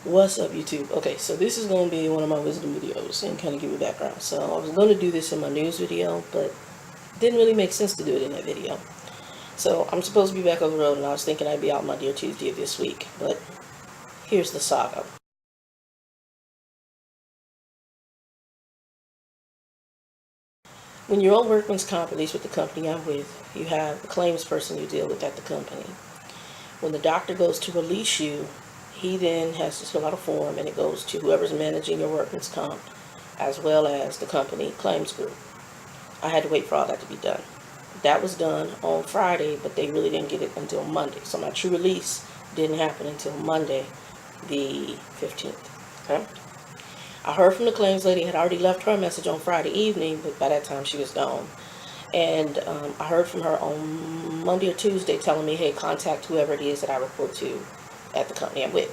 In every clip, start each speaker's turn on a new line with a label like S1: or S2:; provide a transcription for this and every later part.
S1: What's up, YouTube? Okay, so this is going to be one of my wisdom videos and kind of give you background. So I was going to do this in my news video, but it didn't really make sense to do it in that video. So I'm supposed to be back on the road, and I was thinking I'd be out my Dear Tuesday this week, but here's the saga. When you're on workman's comp, at least with the company I'm with, you have a claims person you deal with at the company. When the doctor goes to release you, he then has to fill out a form, and it goes to whoever's managing your workman's comp, as well as the company claims group. I had to wait for all that to be done. That was done on Friday, but they really didn't get it until Monday. So my true release didn't happen until Monday, the 15th. Okay? I heard from the claims lady, had already left her a message on Friday evening, but by that time she was gone. And I heard from her on Monday or Tuesday telling me, hey, contact whoever it is that I report to at the company I'm with.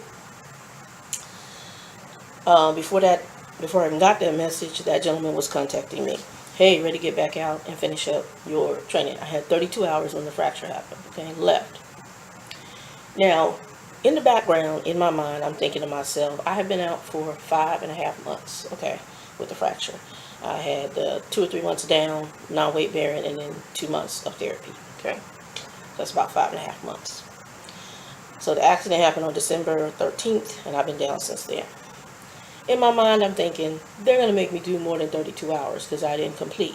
S1: Before I even got that message, that gentleman was contacting me. Hey, ready to get back out and finish up your training. I had 32 hours when the fracture happened, okay, left. Now, in the background, in my mind, I'm thinking to myself, I have been out for 5.5 months, okay, with the fracture. I had 2 or 3 months down, non-weight bearing, and then 2 months of therapy, okay. That's about 5.5 months. So the accident happened on December 13th, and I've been down since then. In my mind, I'm thinking, they're going to make me do more than 32 hours because I didn't complete.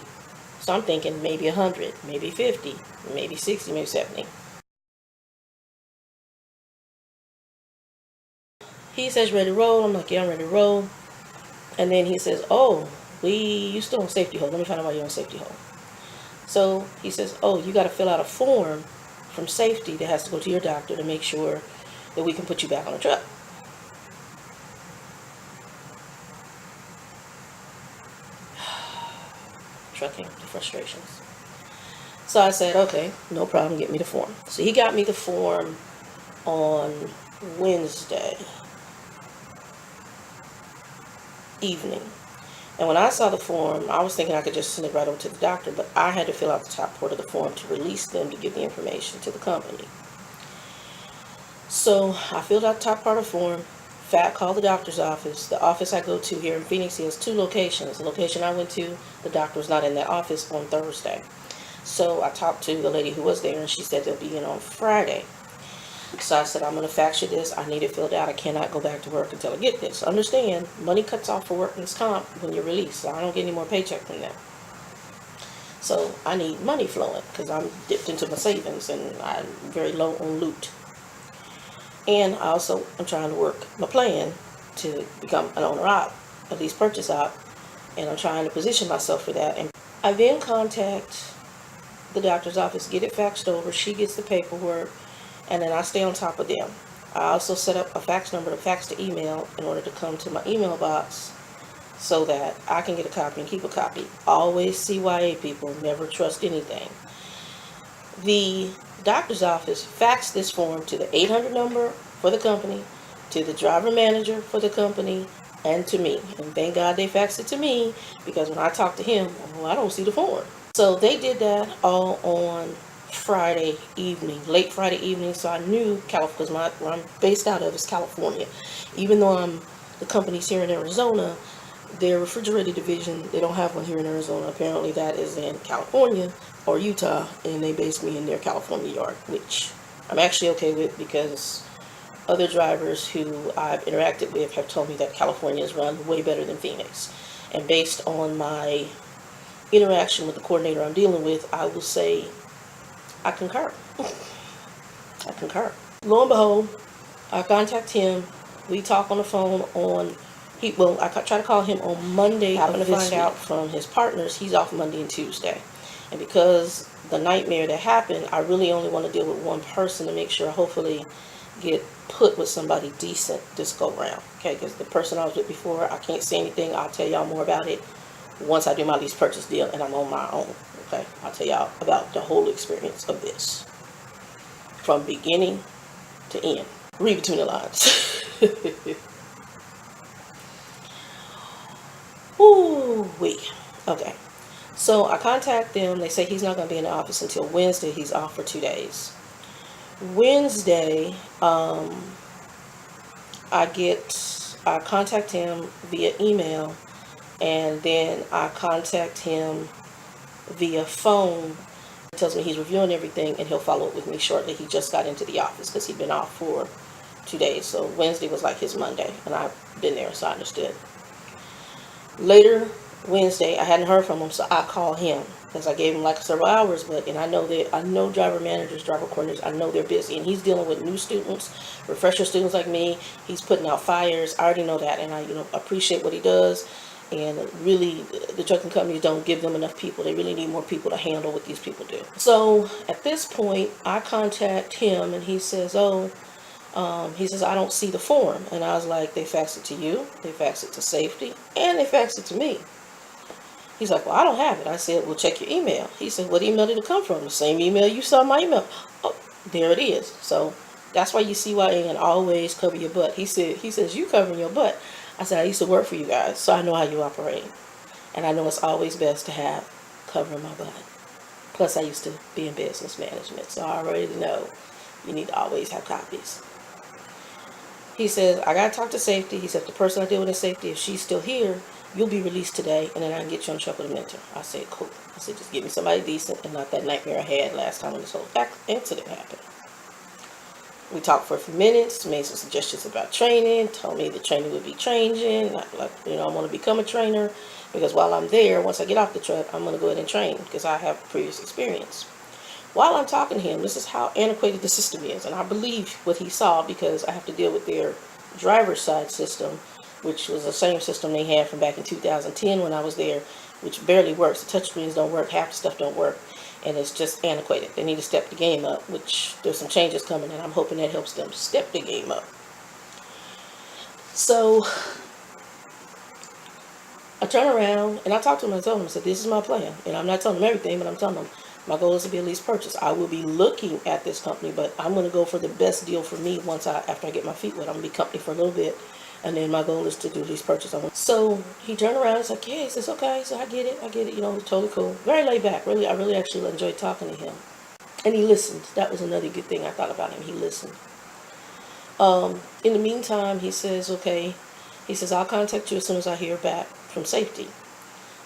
S1: So I'm thinking maybe 100, maybe 50, maybe 60, maybe 70. He says, ready to roll. I'm like, yeah, I'm ready to roll. And then he says, oh, you still on safety hold. Let me find out why you're on safety hold. So he says, oh, you got to fill out a form from safety that has to go to your doctor to make sure that we can put you back on the truck. Trucking, the frustrations. So I said, okay, no problem, get me the form. So he got me the form on Wednesday evening. And when I saw the form, I was thinking I could just send it right over to the doctor, but I had to fill out the top part of the form to release them to give the information to the company. So I filled out the top part of the form. Called the doctor's office. The office I go to here in Phoenix, he has 2 locations. The location I went to, the doctor was not in that office on Thursday. So I talked to the lady who was there, and she said they'll be in on Friday. So I said, I'm going to fax you this. I need it filled out. I cannot go back to work until I get this. Understand, money cuts off for workman's comp when you're released, so I don't get any more paycheck from them. So I need money flowing because I'm dipped into my savings, and I'm very low on loot. And I also am trying to work my plan to become an owner op, at least purchase op, and I'm trying to position myself for that. And I then contact the doctor's office, get it faxed over, she gets the paperwork, and then I stay on top of them. I also set up a fax number to fax the email in order to come to my email box so that I can get a copy and keep a copy. Always CYA, people, never trust anything. The doctor's office faxed this form to the 800 number for the company, to the driver manager for the company, and to me. And thank God they faxed it to me, because when I talked to him, I don't see the form. So they did that all on Friday evening, late Friday evening. So I knew because where I'm based out of is California. Even though the company's here in Arizona, their refrigerated division, they don't have one here in Arizona. Apparently that is in California or Utah, and they based me in their California yard, which I'm actually okay with, because other drivers who I've interacted with have told me that California is run way better than Phoenix. And based on my interaction with the coordinator I'm dealing with, I will say I concur. I concur. Lo and behold, I contact him. We talk on the phone I try to call him on Monday. I happen to find out from his partners he's off Monday and Tuesday. And because the nightmare that happened, I really only want to deal with one person to make sure I hopefully get put with somebody decent this go round. Okay, because the person I was with before, I can't say anything. I'll tell y'all more about it once I do my lease purchase deal and I'm on my own. Okay, I'll tell y'all about the whole experience of this from beginning to end. Read between the lines. Ooh-wee. Okay. So I contact them. They say he's not going to be in the office until Wednesday. He's off for 2 days. Wednesday, I contact him via email, and then I contact him via phone. He tells me he's reviewing everything and he'll follow up with me shortly. He just got into the office because he'd been off for 2 days. So Wednesday was like his Monday, and I've been there, so I understood. Later Wednesday, I hadn't heard from him, so I called him because I gave him like several hours. And I know driver managers, driver coordinators. I know they're busy, and he's dealing with new students, refresher students like me. He's putting out fires. I already know that, and I appreciate what he does. And really, the trucking companies don't give them enough people. They really need more people to handle what these people do. So at this point, I contact him, and he says, I don't see the form. And I was like, they faxed it to you, they faxed it to safety, and they faxed it to me. He's like, well, I don't have it. I said, well, check your email. He said, what email did it come from? The same email you saw my email. Oh, there it is. So that's why you see why I can always cover your butt. He says, you covering your butt. I said, I used to work for you guys, so I know how you operate. And I know it's always best to have covering my butt. Plus, I used to be in business management, so I already know you need to always have copies. He says, I got to talk to safety. He said, the person I deal with in safety, if she's still here, you'll be released today, and then I can get you on the truck with a mentor. I said, cool. I said, just give me somebody decent and not that nightmare I had last time when this whole incident happened. We talked for a few minutes, made some suggestions about training, told me the training would be changing. I want to become a trainer because while I'm there, once I get off the truck, I'm going to go ahead and train because I have previous experience. While I'm talking to him, this is how antiquated the system is, and I believe what he saw because I have to deal with their driver's side system, which was the same system they had from back in 2010 when I was there, which barely works. The touchscreens don't work, half the stuff don't work, and it's just antiquated. They need to step the game up, which there's some changes coming, and I'm hoping that helps them step the game up. So I turn around and I talk to him and tell him, I said, this is my plan. And I'm not telling him everything, but I'm telling him my goal is to be a lease purchase. I will be looking at this company, but I'm going to go for the best deal for me after I get my feet wet. I'm going to be company for a little bit, and then my goal is to do lease purchase. So he turned around and said, yeah, he says, okay, so I get it, totally cool. Very laid back. I really actually enjoyed talking to him. And he listened. That was another good thing I thought about him. He listened. In the meantime, he says, okay, he says, I'll contact you as soon as I hear back from safety.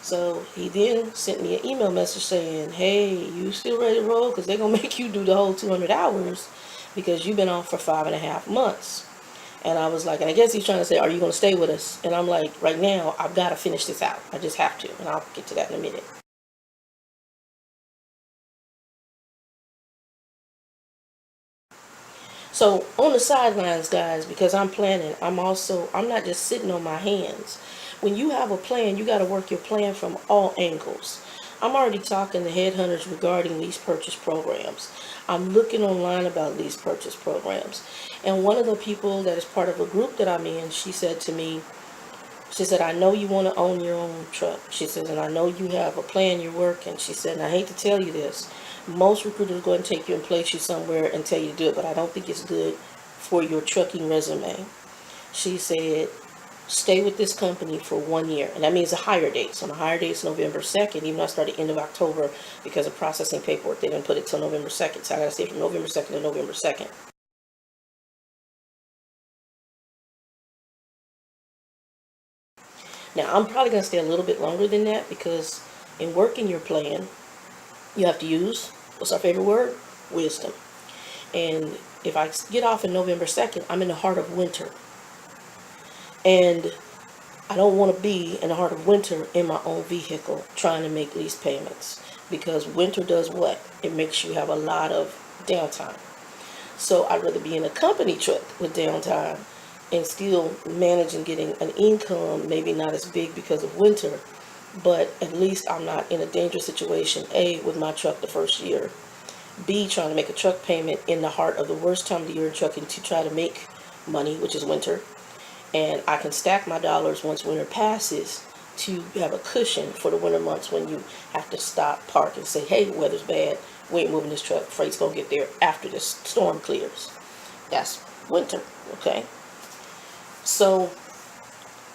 S1: So he then sent me an email message saying, hey, you still ready to roll? Because they're going to make you do the whole 200 hours because you've been off for 5.5 months. And I was like, and I guess he's trying to say, are you going to stay with us? And I'm like, right now, I've got to finish this out. I just have to. And I'll get to that in a minute. So on the sidelines, guys, because I'm planning, I'm not just sitting on my hands. When you have a plan, you got to work your plan from all angles. I'm already talking to headhunters regarding lease purchase programs. I'm looking online about lease purchase programs. And one of the people that is part of a group that I'm in, she said to me, she said, I know you want to own your own truck. She says, and I know you have a plan you're working. She said, and I hate to tell you this, most recruiters go and take you and place you somewhere and tell you to do it, but I don't think it's good for your trucking resume. She said, stay with this company for 1 year, and that means a hire date. So my hire date is November 2nd, even though I started end of October because of processing paperwork. They didn't put it till November 2nd, so I got to stay from November 2nd to November 2nd. Now, I'm probably going to stay a little bit longer than that because in working your plan, you have to use, what's our favorite word? Wisdom. And if I get off in November 2nd, I'm in the heart of winter. And I don't want to be in the heart of winter in my own vehicle trying to make lease payments because winter does what? It makes you have a lot of downtime. So I'd rather be in a company truck with downtime and still manage and getting an income, maybe not as big because of winter, but at least I'm not in a dangerous situation, A, with my truck the first year, B, trying to make a truck payment in the heart of the worst time of the year in trucking to try to make money, which is winter. And I can stack my dollars once winter passes to have a cushion for the winter months when you have to stop, park, and say, hey, the weather's bad, we ain't moving this truck, freight's going to get there after this storm clears. That's winter, okay? So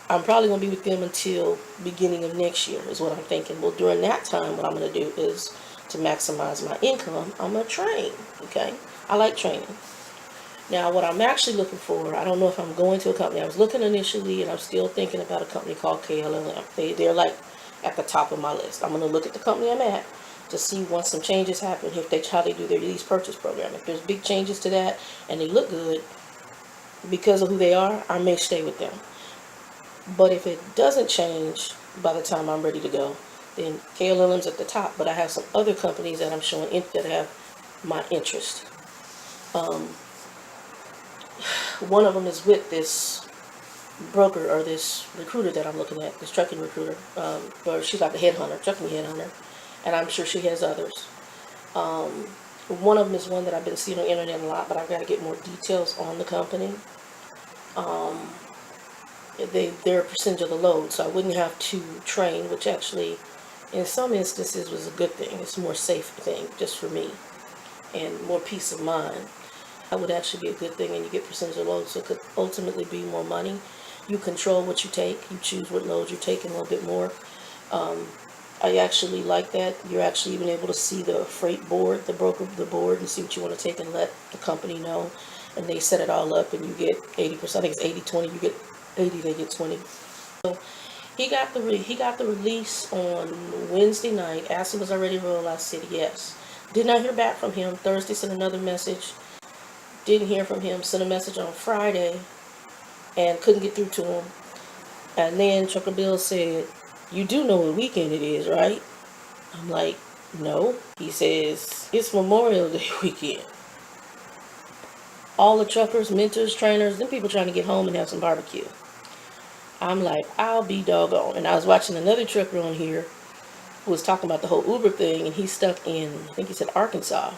S1: I'm probably going to be with them until beginning of next year is what I'm thinking. Well, during that time, what I'm going to do is to maximize my income, I'm going to train, okay? I like training. Now, what I'm actually looking for, I don't know if I'm going to a company. I was looking initially, and I'm still thinking about a company called KLLM. They're like at the top of my list. I'm going to look at the company I'm at to see once some changes happen, how they do their lease purchase program. If there's big changes to that and they look good because of who they are, I may stay with them. But if it doesn't change by the time I'm ready to go, then KLLM's at the top. But I have some other companies that I'm showing that have my interest. One of them is with this broker or this recruiter that I'm looking at, this trucking recruiter. Or she's like a headhunter, trucking headhunter, and I'm sure she has others. One of them is one that I've been seeing on the internet a lot, but I've got to get more details on the company. They're a percentage of the load, so I wouldn't have to train, which actually, in some instances, was a good thing. It's a more safe thing just for me and more peace of mind. That would actually be a good thing, and you get percentage of load, so it could ultimately be more money. You control what you take. You choose what loads you're taking a little bit more. I actually like that. You're actually even able to see the freight board, the board, and see what you want to take and let the company know. And they set it all up, and you get 80%. I think it's 80-20. You get 80, they get 20. So he got the release on Wednesday night. Asked him, was I ready to roll? I said yes. Did not hear back from him. Thursday, sent another message. Didn't hear from him. Sent a message on Friday and couldn't get through to him. And then Trucker Bill said, you do know what weekend it is, right? I'm like, no. He says, it's Memorial Day weekend. All the truckers, mentors, trainers, them people trying to get home and have some barbecue. I'm like, I'll be doggone. And I was watching another trucker on here who was talking about the whole Uber thing, and he's stuck in, I think he said Arkansas.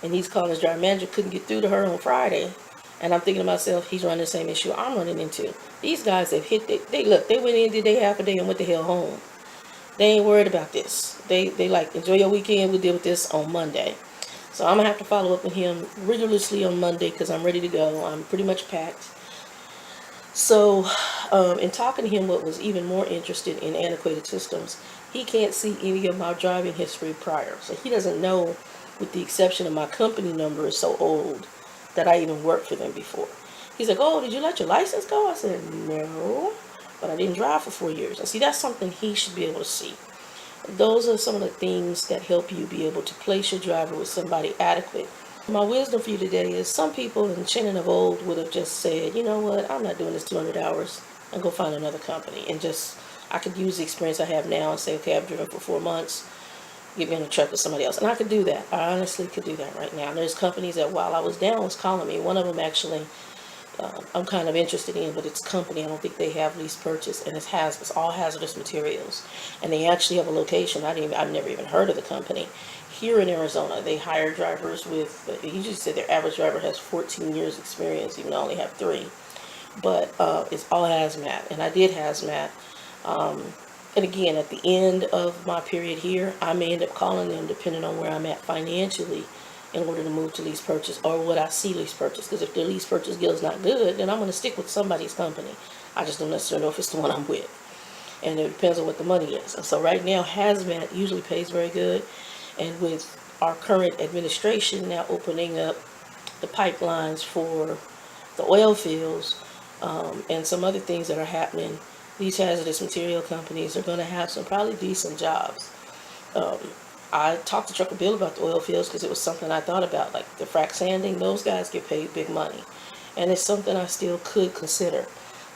S1: And he's calling his driver manager, couldn't get through to her on Friday. And I'm thinking to myself, he's running the same issue I'm running into. These guys have hit, they went in, did they half a day and went the hell home. They ain't worried about this. They like, enjoy your weekend, we'll deal with this on Monday. So I'm going to have to follow up with him rigorously on Monday because I'm ready to go. I'm pretty much packed. So in talking to him, what was even more interested in antiquated systems, he can't see any of my driving history prior. So he doesn't know, with the exception of my company number is so old, that I even worked for them before. He's like, oh, did you let your license go? I said, no, but I didn't drive for 4 years. And see, that's something he should be able to see. Those are some of the things that help you be able to place your driver with somebody adequate. My wisdom for you today is some people in Shannon of old would have just said, you know what, I'm not doing this 200 hours and go find another company. And just, I could use the experience I have now and say, okay, I've driven for 4 months. Get me on a truck with somebody else. And I could do that. I honestly could do that right now. And there's companies that while I was down was calling me. One of them actually I'm kind of interested in, but it's company. I don't think they have lease purchase, and it's all hazardous materials. And they actually have a location. I've never even heard of the company. Here in Arizona, they hire drivers with, he just said their average driver has 14 years experience, even though I only have 3. But it's all hazmat, and I did hazmat. And again, at the end of my period here, I may end up calling them depending on where I'm at financially in order to move to lease purchase, or what I see lease purchase. Because if the lease purchase deal is not good, then I'm going to stick with somebody's company. I just don't necessarily know if it's the one I'm with. And it depends on what the money is. And so right now, hazmat usually pays very good. And with our current administration now opening up the pipelines for the oil fields and some other things that are happening, these hazardous material companies are going to have some probably decent jobs. I talked to Trucker Bill about the oil fields because it was something I thought about, like the frac sanding. Those guys get paid big money, and it's something I still could consider,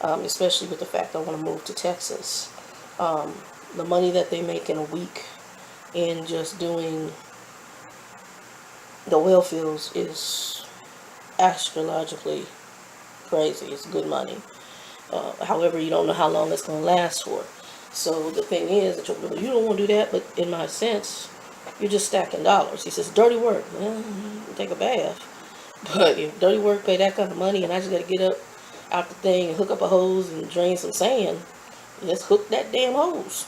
S1: especially with the fact I want to move to Texas. The money that they make in a week in just doing the oil fields is astrologically crazy. It's good money. However, you don't know how long it's going to last for. So the thing is, you don't want to do that, but in my sense, you're just stacking dollars. He says, dirty work. Well, take a bath. But if dirty work pay that kind of money and I just got to get up out the thing and hook up a hose and drain some sand, let's hook that damn hose.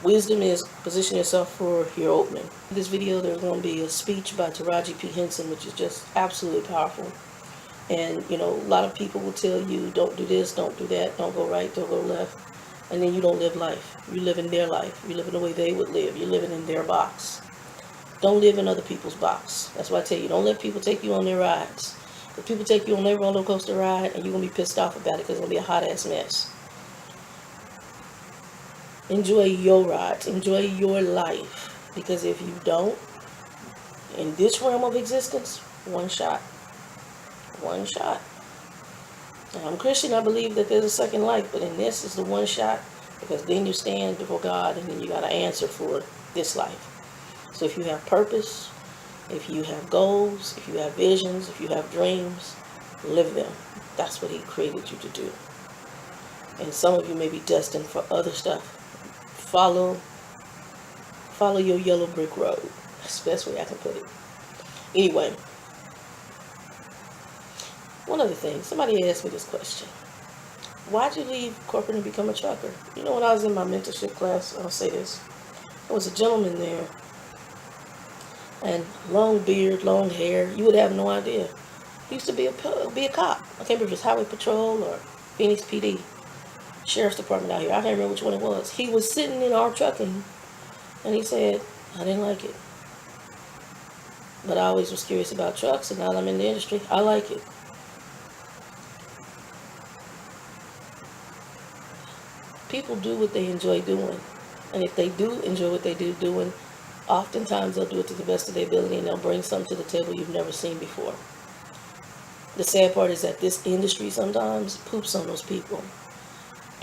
S1: Wisdom is position yourself for your opening. In this video, there's going to be a speech by Taraji P. Henson, which is just absolutely powerful. And, a lot of people will tell you, don't do this, don't do that, don't go right, don't go left. And then you don't live life. You live in their life. You live in the way they would live. You're living in their box. Don't live in other people's box. That's why I tell you, don't let people take you on their rides. If people take you on their roller coaster ride, and you're going to be pissed off about it because it's going to be a hot ass mess. Enjoy your rides. Enjoy your life. Because if you don't, in this realm of existence, one shot. One shot. Now, I'm Christian. I believe that there's a second life. But in this is the one shot. Because then you stand before God, and then you got to answer for this life. So if you have purpose, if you have goals, if you have visions, if you have dreams, live them. That's what He created you to do. And some of you may be destined for other stuff. Follow your yellow brick road. That's the best way I can put it. Anyway, one other thing. Somebody asked me this question. Why'd you leave corporate and become a trucker? You know, when I was in my mentorship class, I'll say this. There was a gentleman there. And long beard, long hair. You would have no idea. He used to be a cop. I can't remember if it's Highway Patrol or Phoenix PD. Sheriff's Department out here. I can't remember which one it was. He was sitting in our trucking, and he said, I didn't like it. But I always was curious about trucks, and now that I'm in the industry, I like it. People do what they enjoy doing. And if they do enjoy what they do doing, oftentimes they'll do it to the best of their ability, and they'll bring something to the table you've never seen before. The sad part is that this industry sometimes poops on those people.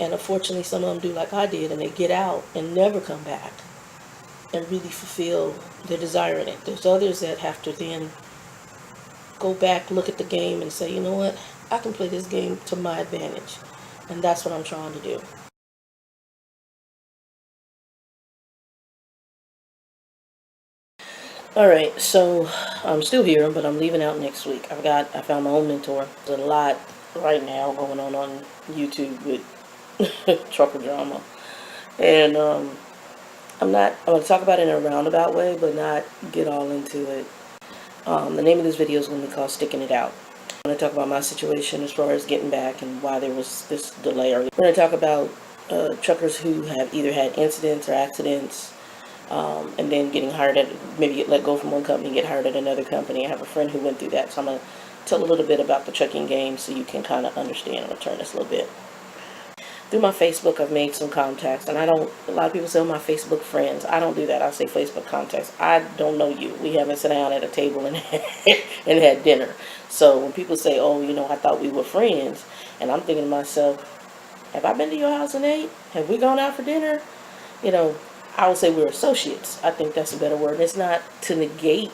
S1: And unfortunately, some of them do like I did, and they get out and never come back and really fulfill their desire in it. There's others that have to then go back, look at the game, and say, you know what, I can play this game to my advantage. And that's what I'm trying to do. Alright, so I'm still here, but I'm leaving out next week. I found my own mentor. There's a lot right now going on YouTube with trucker drama. And I'm going to talk about it in a roundabout way, but not get all into it. The name of this video is going to be called Sticking It Out. I'm going to talk about my situation as far as getting back and why there was this delay. We're going to talk about truckers who have either had incidents or accidents, and then getting hired at, maybe get let go from one company and get hired at another company. I have a friend who went through that, so I'm going to tell a little bit about the trucking game so you can kind of understand. I'm going to turn this a little bit. Through my Facebook, I've made some contacts, and a lot of people say, oh, my Facebook friends. I don't do that. I say Facebook contacts. I don't know you. We haven't sat down at a table and had dinner. So when people say, oh, you know, I thought we were friends, and I'm thinking to myself, have I been to your house, Nate? Have we gone out for dinner? You know, I would say we're associates. I think that's a better word. And it's not to negate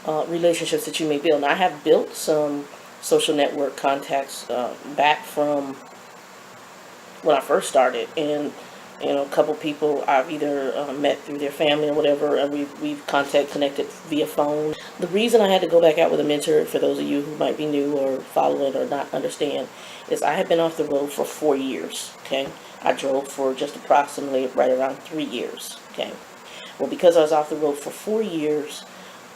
S1: relationships that you may build. Now, I have built some social network contacts back from when I first started, and you know, a couple people I've either met through their family or whatever, and we've connected via phone. The reason I had to go back out with a mentor, for those of you who might be new or follow it or not understand, is I had been off the road for 4 years. Okay, I drove for just approximately right around 3 years. Okay, well, because I was off the road for 4 years,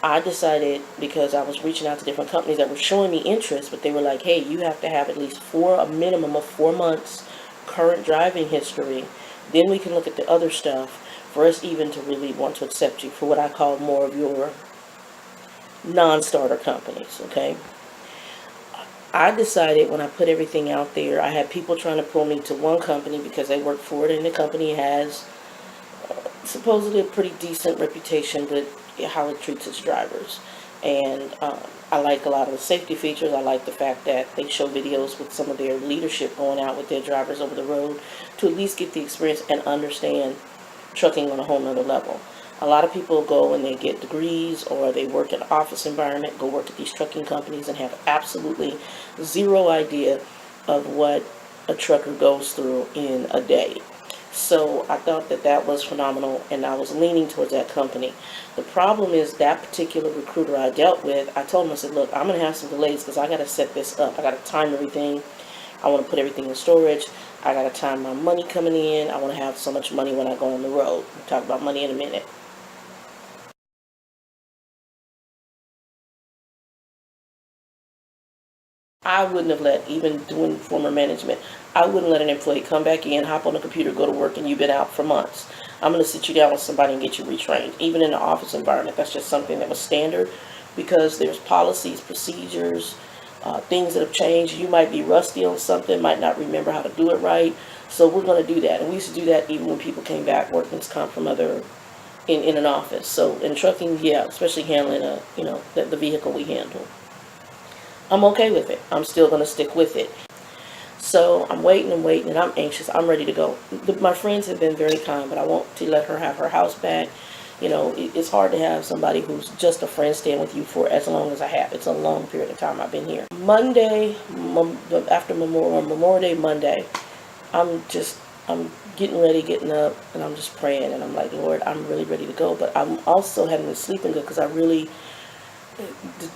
S1: I decided, because I was reaching out to different companies that were showing me interest, but they were like, hey, you have to have at least a minimum of 4 months current driving history, then we can look at the other stuff for us even to really want to accept you for what I call more of your non-starter companies. Okay, I decided when I put everything out there, I had people trying to pull me to one company because they work for it, and the company has supposedly a pretty decent reputation with how it treats its drivers. And I like a lot of the safety features. I like the fact that they show videos with some of their leadership going out with their drivers over the road to at least get the experience and understand trucking on a whole nother level. A lot of people go and they get degrees, or they work in an office environment, go work at these trucking companies, and have absolutely zero idea of what a trucker goes through in a day. So I thought that was phenomenal, and I was leaning towards that company. The problem is that particular recruiter I dealt with, I told him, I said, look, I'm going to have some delays because I got to set this up. I got to time everything. I want to put everything in storage. I got to time my money coming in. I want to have so much money when I go on the road. We'll talk about money in a minute. I wouldn't have let, even doing former management, I wouldn't let an employee come back in, hop on the computer, go to work, and you've been out for months. I'm going to sit you down with somebody and get you retrained. Even in the office environment, that's just something that was standard, because there's policies, procedures, things that have changed. You might be rusty on something, might not remember how to do it right. So we're going to do that. And we used to do that even when people came back, workman's comp from other, in an office. So in trucking, yeah, especially handling the vehicle we handle. I'm okay with it. I'm still going to stick with it. So I'm waiting and waiting, and I'm anxious. I'm ready to go. My friends have been very kind, but I want to let her have her house back. It's hard to have somebody who's just a friend staying with you for as long as I have. It's a long period of time I've been here. Monday, after Memorial Day Monday, I'm getting ready, getting up, and I'm just praying, and I'm like, Lord, I'm really ready to go. But I'm also having to sleep good because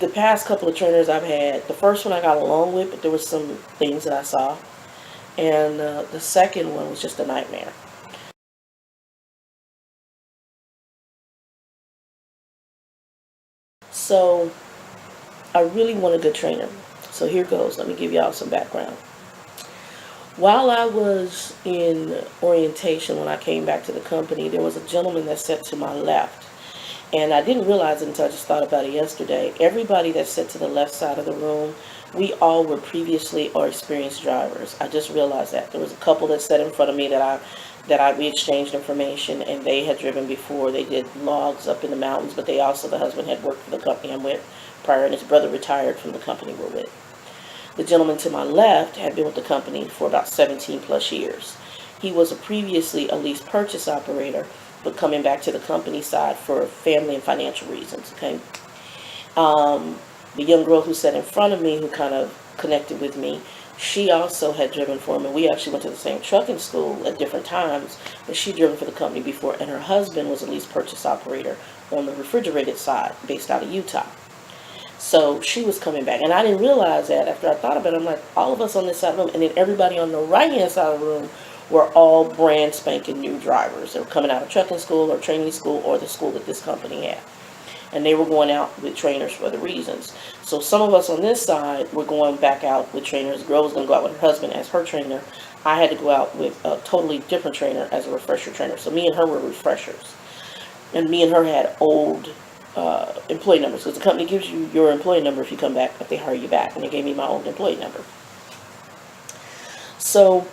S1: the past couple of trainers I've had, the first one I got along with, but there were some things that I saw. And the second one was just a nightmare. So I really want a good trainer. So here goes. Let me give y'all some background. While I was in orientation, when I came back to the company, there was a gentleman that sat to my left. And I didn't realize it until I just thought about it yesterday. Everybody that sat to the left side of the room, we all were previously or experienced drivers. I just realized that. There was a couple that sat in front of me we exchanged information, and they had driven before. They did logs up in the mountains, but the husband had worked for the company I'm with prior, and his brother retired from the company we're with. The gentleman to my left had been with the company for about 17 plus years. He was previously a lease purchase operator, but coming back to the company side for family and financial reasons, okay? The young girl who sat in front of me, who kind of connected with me, she also had driven for him, and we actually went to the same trucking school at different times, but she'd driven for the company before, and her husband was a lease purchase operator on the refrigerated side, based out of Utah. So she was coming back, and I didn't realize that after I thought about it. I'm like, all of us on this side of the room, and then everybody on the right-hand side of the room were all brand spanking new drivers. They were coming out of trucking school or training school or the school that this company had. And they were going out with trainers for other reasons. So some of us on this side were going back out with trainers. The girl was going to go out with her husband as her trainer. I had to go out with a totally different trainer as a refresher trainer. So me and her were refreshers. And me and her had old employee numbers, because the company gives you your employee number if you come back, if they hire you back. And they gave me my old employee number. So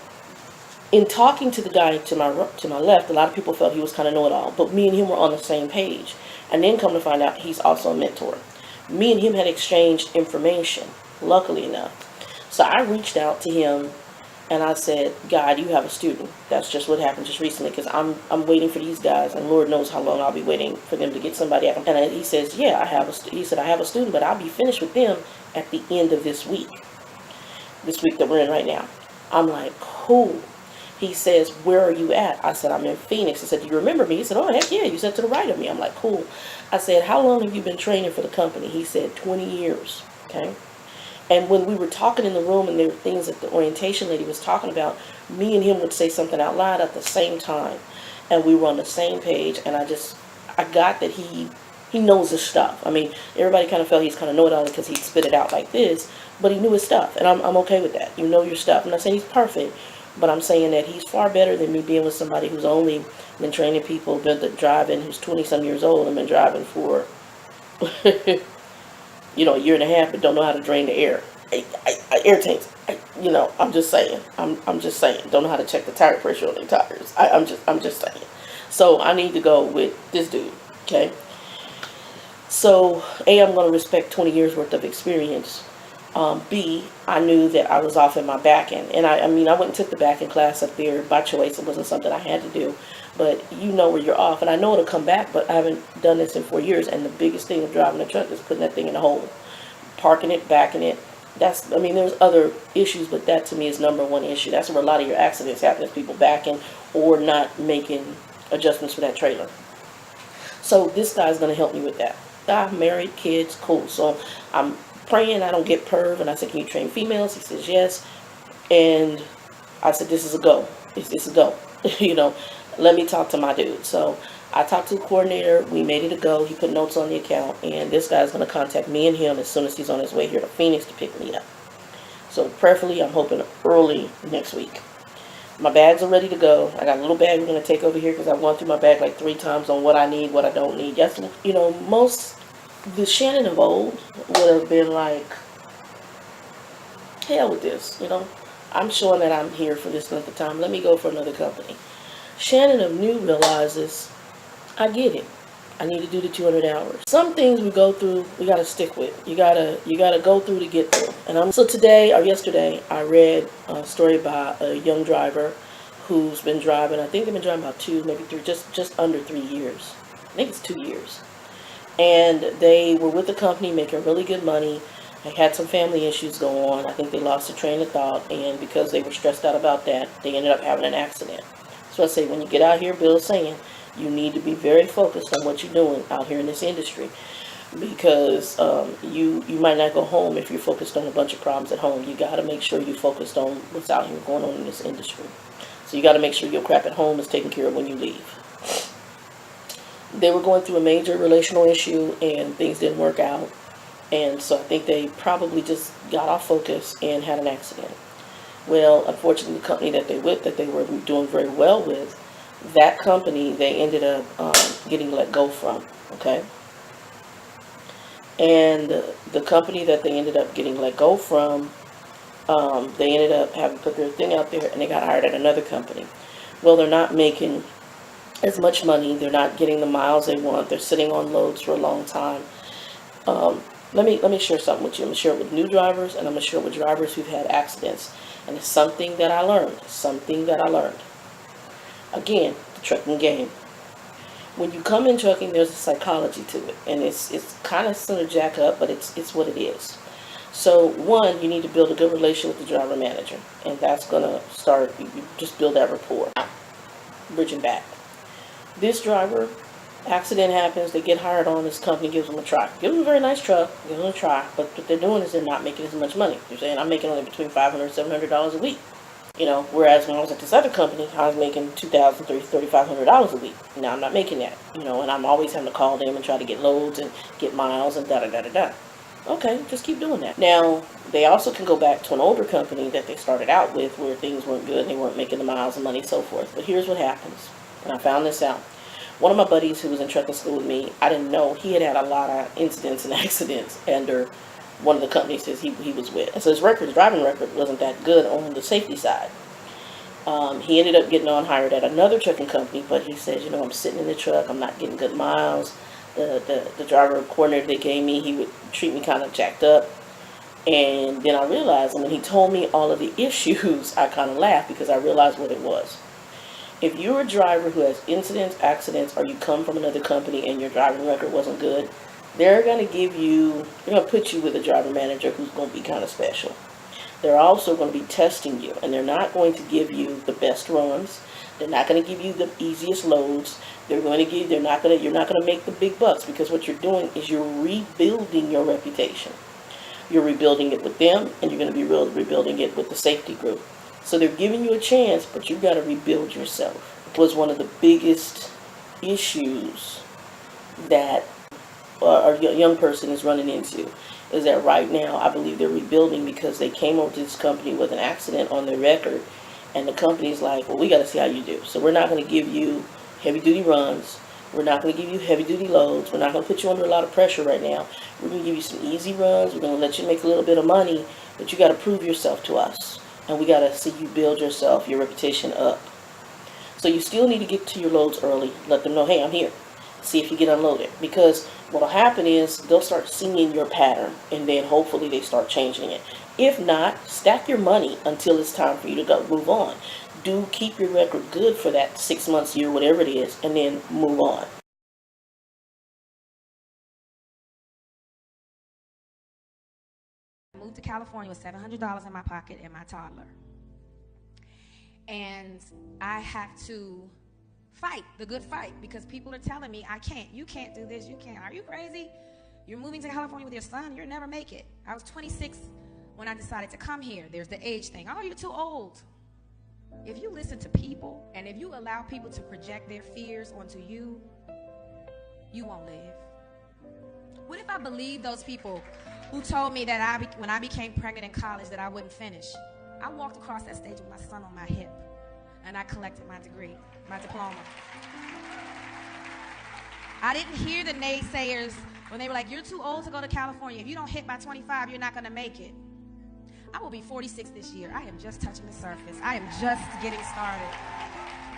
S1: in talking to the guy to my left, a lot of people felt he was kind of know-it-all, but me and him were on the same page. And then come to find out, he's also a mentor. Me and him had exchanged information, luckily enough. So I reached out to him, and I said, God, you have a student. That's just what happened just recently, because I'm waiting for these guys, and Lord knows how long I'll be waiting for them to get somebody out. And he says, yeah, I have a student, but I'll be finished with them at the end of this week that we're in right now. I'm like, cool. He says, where are you at? I said, I'm in Phoenix. I said, do you remember me? He said, oh, heck yeah, you sat to the right of me. I'm like, cool. I said, how long have you been training for the company? He said, 20 years, okay? And when we were talking in the room and there were things that the orientation lady was talking about, me and him would say something out loud at the same time. And we were on the same page, and I got that he knows his stuff. I mean, everybody kind of felt he's kind of know-it-all because he'd spit it out like this, but he knew his stuff, and I'm okay with that. You know your stuff. I'm not saying he's perfect, but I'm saying that he's far better than me being with somebody who's only been training people, been driving, who's 20-some years old and been driving for, a year and a half, but don't know how to drain the air. Air tanks. I'm just saying. I'm just saying. Don't know how to check the tire pressure on their tires. I'm just saying. So I need to go with this dude. Okay. So I'm going to respect 20 years worth of experience. B, I knew that I was off in my back end. And I went and took the back end class up there by choice. It wasn't something I had to do. But you know where you're off. And I know it'll come back, but I haven't done this in 4 years. And the biggest thing of driving a truck is putting that thing in a hole. Parking it, backing it. There's other issues, but that to me is number one issue. That's where a lot of your accidents happen, is people backing or not making adjustments for that trailer. So this guy's going to help me with that. I'm married, kids, cool. So I'm praying I don't get perv, and I said, can you train females? He says yes. And I said, this is a go. This is a go. Let me talk to my dude. So I talked to the coordinator. We made it a go. He put notes on the account, and this guy's going to contact me and him as soon as he's on his way here to Phoenix to pick me up. So prayerfully, I'm hoping early next week. My bags are ready to go. I got a little bag we're going to take over here because I've gone through my bag like 3 times on what I need, what I don't need. Yes, the Shannon of old would have been like, hell with this, I'm showing that I'm here for this length of time. Let me go for another company. Shannon of New realizes, I get it. I need to do the 200 hours. Some things we go through, we gotta stick with. You gotta go through to get through. So today or yesterday, I read a story by a young driver who's been driving. I think they've been driving about 2, maybe 3, just under 3 years. I think it's 2 years. And they were with the company making really good money. They had some family issues go on. I think they lost their train of thought, and because they were stressed out about that, they ended up having an accident. So I say, when you get out here, Bill's saying, you need to be very focused on what you're doing out here in this industry, because you might not go home if you're focused on a bunch of problems at home. You got to make sure you're focused on what's out here going on in this industry. So you got to make sure your crap at home is taken care of when you leave. They were going through a major relational issue, and things didn't work out. And so I think they probably just got off focus and had an accident. Well, unfortunately, the company that they were doing very well with, that company, they ended up getting let go from, okay? And the company that they ended up getting let go from, they ended up having put their thing out there, and they got hired at another company. Well, they're not making as much money. They're not getting the miles they want. They're sitting on loads for a long time. Let me share something with you. I'm going to share it with new drivers, and I'm going to share it with drivers who've had accidents. And it's something that I learned. Again, the trucking game. When you come in trucking, there's a psychology to it. And it's kind of sort of jack up, but it's what it is. So, one, you need to build a good relationship with the driver manager. And that's going to start, you just build that rapport. Bridging back. This driver, accident happens, they get hired on, this company gives them a try. Gives them a very nice truck, gives them a try, but what they're doing is they're not making as much money. They're saying, I'm making only between $500 and $700 a week. Whereas when I was at this other company, I was making $2,000, $3,500 a week. Now I'm not making that, and I'm always having to call them and try to get loads and get miles and da-da-da-da-da. Okay, just keep doing that. Now, they also can go back to an older company that they started out with where things weren't good and they weren't making the miles and money and so forth. But here's what happens, and I found this out. One of my buddies who was in trucking school with me, I didn't know he had a lot of incidents and accidents under one of the companies that he was with. And so his driving record wasn't that good on the safety side. He ended up getting hired at another trucking company, but he says, I'm sitting in the truck, I'm not getting good miles. The driver coordinator they gave me, he would treat me kind of jacked up. And then I realized, and when he told me all of the issues, I kind of laughed because I realized what it was. If you're a driver who has incidents, accidents, or you come from another company and your driving record wasn't good, they're going to put you with a driver manager who's going to be kind of special. They're also going to be testing you, and they're not going to give you the best runs. They're not going to give you the easiest loads. You're not going to make the big bucks, because what you're doing is you're rebuilding your reputation. You're rebuilding it with them, and you're going to be rebuilding it with the safety group. So they're giving you a chance, but you've got to rebuild yourself. It was one of the biggest issues that a young person is running into, is that right now I believe they're rebuilding because they came over to this company with an accident on their record, and the company's like, well, we got to see how you do. So we're not going to give you heavy-duty runs. We're not going to give you heavy-duty loads. We're not going to put you under a lot of pressure right now. We're going to give you some easy runs. We're going to let you make a little bit of money, but you got to prove yourself to us. And we got to see you build your reputation up. So you still need to get to your loads early. Let them know, hey, I'm here. See if you get unloaded. Because what will happen is they'll start seeing your pattern, and then hopefully they start changing it. If not, stack your money until it's time for you to move on. Do keep your record good for that 6 months, year, whatever it is, and then move on.
S2: I moved to California with $700 in my pocket and my toddler. And I have to fight the good fight, because people are telling me I can't. You can't do this. You can't. Are you crazy? You're moving to California with your son. You'll never make it. I was 26 when I decided to come here. There's the age thing. Oh, you're too old. If you listen to people, and if you allow people to project their fears onto you, you won't live. What if I believed those people who told me that when I became pregnant in college that I wouldn't finish? I walked across that stage with my son on my hip, and I collected my degree, my diploma. I didn't hear the naysayers when they were like, you're too old to go to California. If you don't hit by 25, you're not going to make it. I will be 46 this year. I am just touching the surface. I am just getting started.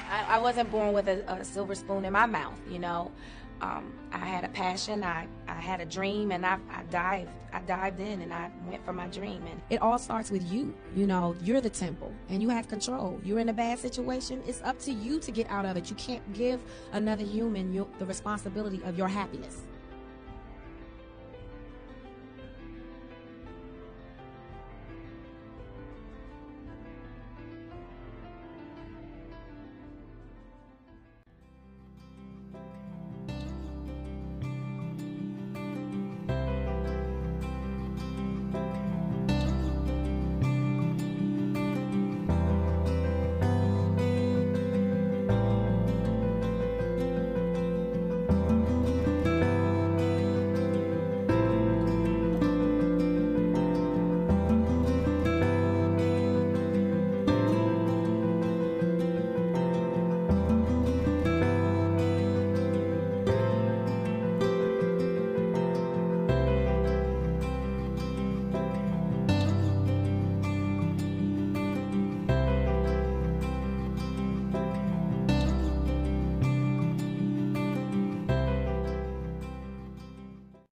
S2: I wasn't born with a silver spoon in my mouth, you know. I had a passion, I had a dream, and I dived in and I went for my dream. And it all starts with you. You know, you're the temple and you have control. You're in a bad situation, it's up to you to get out of it. You can't give another human the responsibility of your happiness.